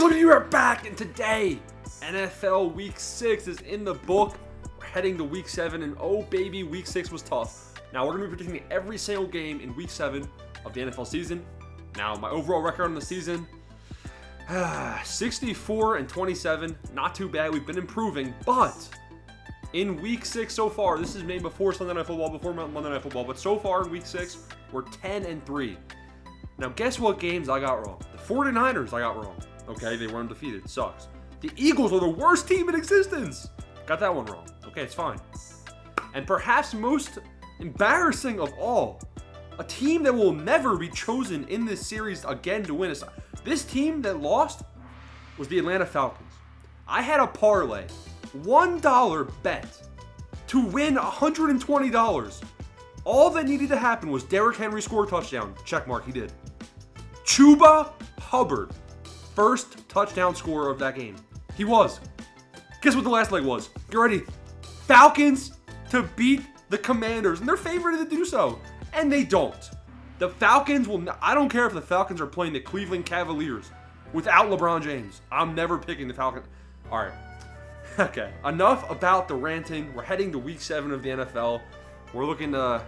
So we are back, and today, NFL Week 6 is in the book. We're heading to Week 7, and oh baby, Week 6 was tough. Now, we're going to be predicting every single game in Week 7 of the NFL season. Now, my overall record on the season, 64-27, not too bad. We've been improving, but in Week 6 so far, this is made before Sunday Night Football, before Monday Night Football, but so far in Week 6, we're 10-3. Now, guess what games I got wrong? The 49ers I got wrong. Okay, they were undefeated. Sucks. The Eagles are the worst team in existence. Got that one wrong. Okay, it's fine. And perhaps most embarrassing of all, a team that will never be chosen in this series again to win. This team that lost was the Atlanta Falcons. I had a parlay, $1 bet, to win $120. All that needed to happen was Derrick Henry score a touchdown. Check mark, he did. Chuba Hubbard, first touchdown scorer of that game. He was. Guess what the last leg was? Get ready. Falcons to beat the Commanders, and they're favored to do so. And they don't. The Falcons will I don't care if the Falcons are playing the Cleveland Cavaliers without LeBron James. I'm never picking the Falcons. All right. Okay. Enough about the ranting. We're heading to Week 7 of the NFL. We're looking to,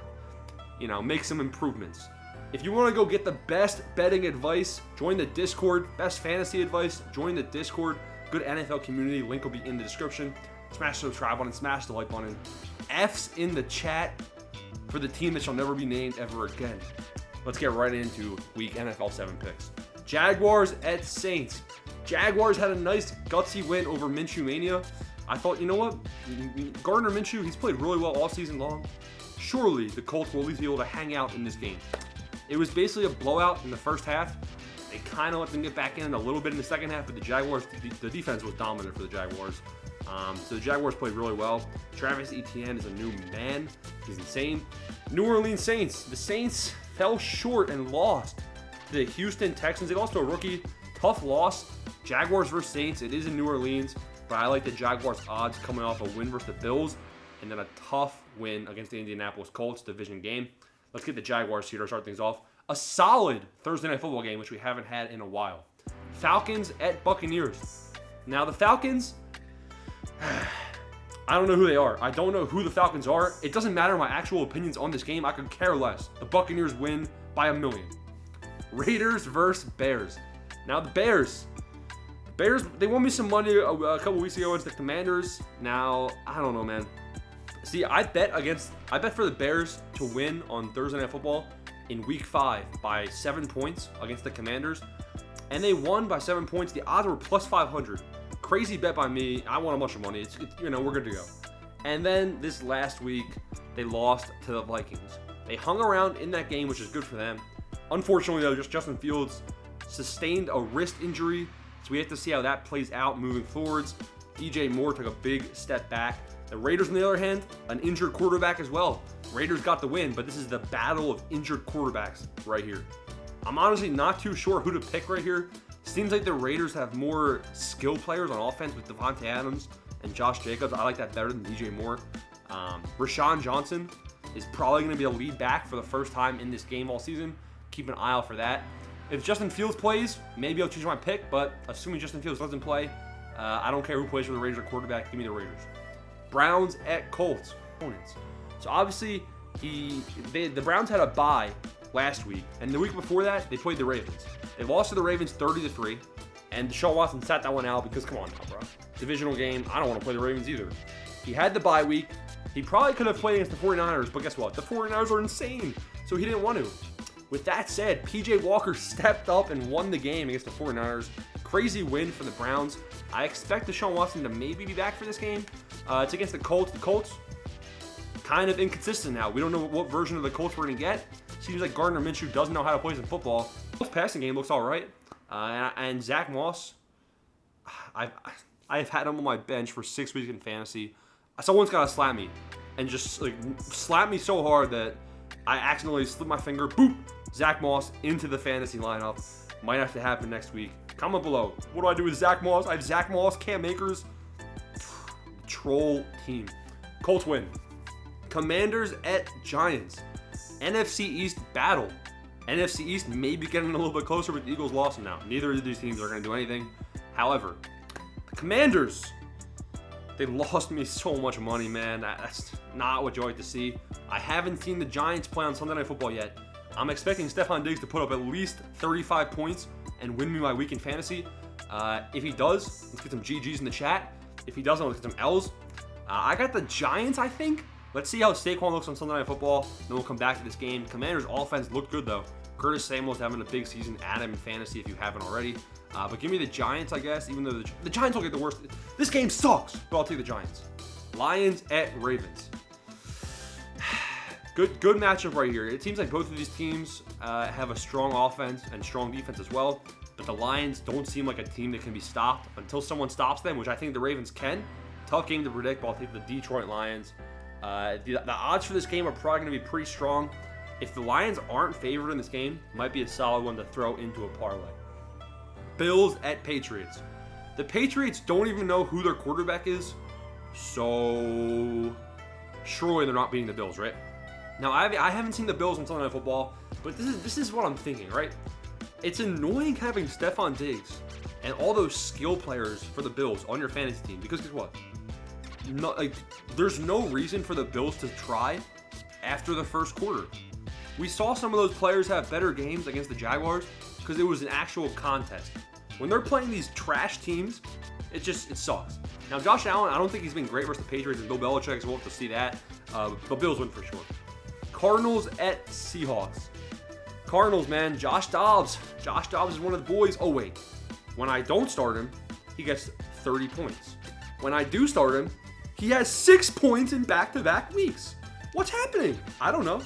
make some improvements. If you want to go get the best betting advice, join the Discord. Best fantasy advice, join the Discord. Good NFL community. Link will be in the description. Smash the subscribe button. Smash the like button. F's in the chat for the team that shall never be named ever again. Let's get right into Week NFL 7 picks. Jaguars at Saints. Jaguars had a nice gutsy win over Minshew Mania. I thought, you know what? Gardner Minshew, he's played really well all season long. Surely the Colts will at least be able to hang out in this game. It was basically a blowout in the first half. They kind of let them get back in a little bit in the second half, but the Jaguars, the defense was dominant for the Jaguars. So the Jaguars played really well. Travis Etienne is a new man. He's insane. New Orleans Saints. The Saints fell short and lost to the Houston Texans. They lost to a rookie. Tough loss. Jaguars versus Saints. It is in New Orleans, but I like the Jaguars odds coming off a win versus the Bills, and then a tough win against the Indianapolis Colts division game. Let's get the Jaguars here to start things off. A solid Thursday Night Football game, which we haven't had in a while. Falcons at Buccaneers. Now, the Falcons, I don't know who they are. I don't know who the Falcons are. It doesn't matter my actual opinions on this game. I could care less. The Buccaneers win by 1,000,000. Raiders versus Bears. Now, the Bears, they won me some money a couple weeks ago against the Commanders. Now, I don't know, man. See, I bet for the Bears to win on Thursday Night Football in Week 5 by 7 points against the Commanders, and they won by 7 points. The odds were plus 500. Crazy bet by me. I won a bunch of money. We're good to go. And then this last week, they lost to the Vikings. They hung around in that game, which is good for them. Unfortunately, though, just Justin Fields sustained a wrist injury, so we have to see how that plays out moving forwards. DJ Moore took a big step back. The Raiders, on the other hand, an injured quarterback as well. Raiders got the win, but this is the battle of injured quarterbacks right here. I'm honestly not too sure who to pick right here. Seems like the Raiders have more skill players on offense with Devontae Adams and Josh Jacobs. I like that better than DJ Moore. Rashawn Johnson is probably going to be a lead back for the first time in this game all season. Keep an eye out for that. If Justin Fields plays, maybe I'll change my pick, but assuming Justin Fields doesn't play, I don't care who plays for the Raiders or quarterback. Give me the Raiders. Browns at Colts. Opponents. So obviously, the Browns had a bye last week, and the week before that, they played the Ravens. They lost to the Ravens 30-3, and Deshaun Watson sat that one out because, come on now, bro. Divisional game, I don't want to play the Ravens either. He had the bye week. He probably could have played against the 49ers, but guess what? The 49ers are insane, so he didn't want to. With that said, P.J. Walker stepped up and won the game against the 49ers. Crazy win for the Browns. I expect Deshaun Watson to maybe be back for this game. It's against the Colts. The Colts, kind of inconsistent now. We don't know what version of the Colts we're going to get. Seems like Gardner Minshew doesn't know how to play some football. Colts passing game looks all right. And Zach Moss, I've had him on my bench for 6 weeks in fantasy. Someone's got to slap me. And just slap me so hard that I accidentally slipped my finger. Boop! Zach Moss into the fantasy lineup. Might have to happen next week. Comment below. What do I do with Zach Moss? I have Zach Moss, Cam Akers. Troll team. Colts win. Commanders at Giants. NFC East battle. NFC East maybe getting a little bit closer, but the Eagles lost them now. Neither of these teams are going to do anything. However, the Commanders, they lost me so much money, man. That's not what you like to see. I haven't seen the Giants play on Sunday Night Football yet. I'm expecting Stephon Diggs to put up at least 35 points and win me my week in fantasy. If he does, let's get some GGs in the chat. If he doesn't, let's get some L's. I got the Giants, I think. Let's see how Saquon looks on Sunday Night Football. Then we'll come back to this game. Commanders' offense looked good, though. Curtis Samuel's having a big season. Add him in fantasy if you haven't already. But give me the Giants, I guess, even though the Giants will get the worst. This game sucks, but I'll take the Giants. Lions at Ravens. Good matchup right here. It seems like both of these teams have a strong offense and strong defense as well. But the Lions don't seem like a team that can be stopped until someone stops them, which I think the Ravens can. Tough game to predict, but I'll take the Detroit Lions. The odds for this game are probably going to be pretty strong. If the Lions aren't favored in this game, it might be a solid one to throw into a parlay. Bills at Patriots. The Patriots don't even know who their quarterback is, so surely they're not beating the Bills, right? Now, I haven't seen the Bills on Sunday Night Football, but this is what I'm thinking, right? It's annoying having Stephon Diggs and all those skill players for the Bills on your fantasy team, because guess what? There's no reason for the Bills to try after the first quarter. We saw some of those players have better games against the Jaguars because it was an actual contest. When they're playing these trash teams, it sucks. Now, Josh Allen, I don't think he's been great versus the Patriots and Bill Belichick, so we'll have to see that. But Bills win for sure. Cardinals at Seahawks. Cardinals, man, Josh Dobbs. Josh Dobbs is one of the boys. Oh, wait. When I don't start him, he gets 30 points. When I do start him, he has 6 points in back-to-back weeks. What's happening? I don't know.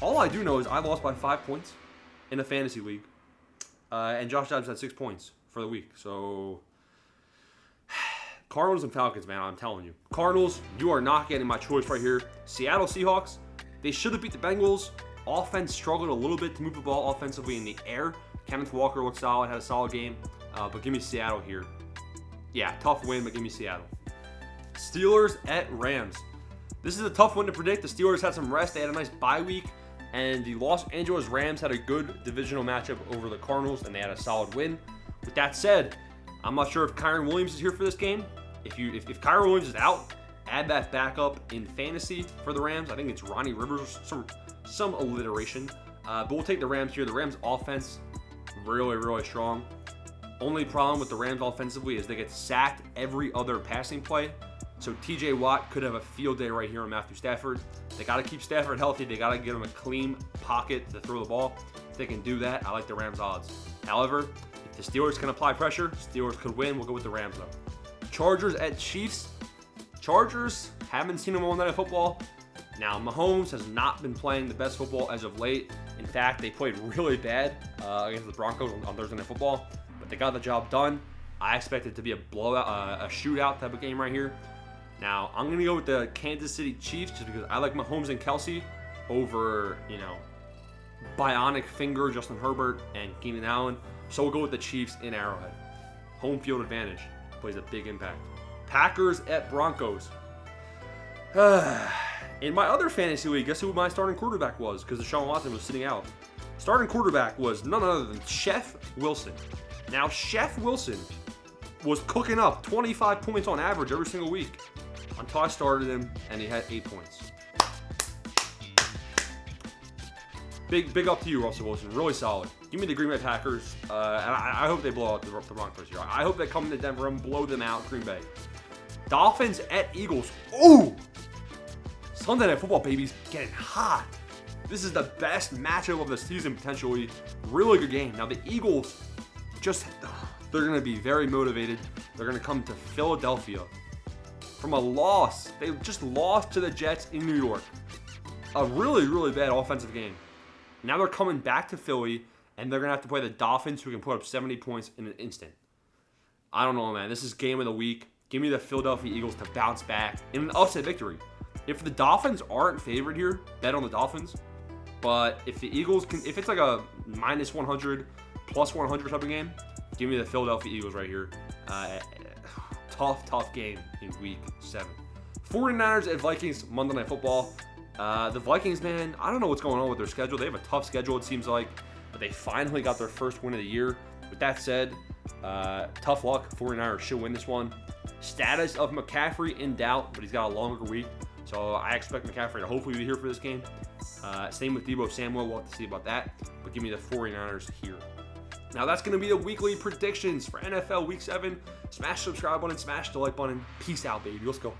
All I do know is I lost by 5 points in a fantasy league. And Josh Dobbs had 6 points for the week. So, Cardinals and Falcons, man, I'm telling you. Cardinals, you are not getting my choice right here. Seattle Seahawks, they should have beat the Bengals. Offense struggled a little bit to move the ball offensively in the air. Kenneth Walker looked solid, had a solid game. But give me Seattle here. Yeah, tough win, but give me Seattle. Steelers at Rams. This is a tough one to predict. The Steelers had some rest. They had a nice bye week. And the Los Angeles Rams had a good divisional matchup over the Cardinals, and they had a solid win. With that said, I'm not sure if Kyron Williams is here for this game. If Kyron Williams is out, add that back up in fantasy for the Rams. I think it's Ronnie Rivers, some alliteration. But we'll take the Rams here. The Rams offense, really, really strong. Only problem with the Rams offensively is they get sacked every other passing play. So TJ Watt could have a field day right here on Matthew Stafford. They got to keep Stafford healthy. They got to give him a clean pocket to throw the ball. If they can do that, I like the Rams odds. However, if the Steelers can apply pressure, Steelers could win. We'll go with the Rams though. Chargers at Chiefs. Chargers, haven't seen them on Sunday Night Football. Now, Mahomes has not been playing the best football as of late. In fact, they played really bad against the Broncos on Thursday Night Football, but they got the job done. I expect it to be a blowout, a shootout type of game right here. Now, I'm going to go with the Kansas City Chiefs just because I like Mahomes and Kelsey over, bionic finger Justin Herbert and Keenan Allen. So we'll go with the Chiefs in Arrowhead. Home field advantage plays a big impact. Packers at Broncos. In my other fantasy league, guess who my starting quarterback was? Because Deshaun Watson was sitting out. Starting quarterback was none other than Chef Wilson. Now, Chef Wilson was cooking up 25 points on average every single week until I started him, and he had 8 points. Big up to you, Russell Wilson. Really solid. Give me the Green Bay Packers, and I hope they blow out the Broncos here. I hope they come to Denver and blow them out, Green Bay. Dolphins at Eagles. Ooh! Sunday Night Football, baby's getting hot. This is the best matchup of the season, potentially. Really good game. Now, the Eagles, they're going to be very motivated. They're going to come to Philadelphia from a loss. They just lost to the Jets in New York. A really, really bad offensive game. Now they're coming back to Philly, and they're going to have to play the Dolphins, who can put up 70 points in an instant. I don't know, man. This is game of the week. Give me the Philadelphia Eagles to bounce back in an upset victory. If the Dolphins aren't favored here, bet on the Dolphins. But if the Eagles if it's like a minus 100, plus 100 type of game, give me the Philadelphia Eagles right here. Tough game in week 7. 49ers at Vikings, Monday Night Football. The Vikings, man, I don't know what's going on with their schedule. They have a tough schedule, it seems like, but they finally got their first win of the year. With that said, Tough luck. 49ers should win this one. Status of McCaffrey in doubt, but he's got a longer week. So I expect McCaffrey to hopefully be here for this game. Same with Deebo Samuel. We'll have to see about that. But give me the 49ers here. Now that's going to be the weekly predictions for NFL Week 7. Smash the subscribe button. Smash the like button. Peace out, baby. Let's go.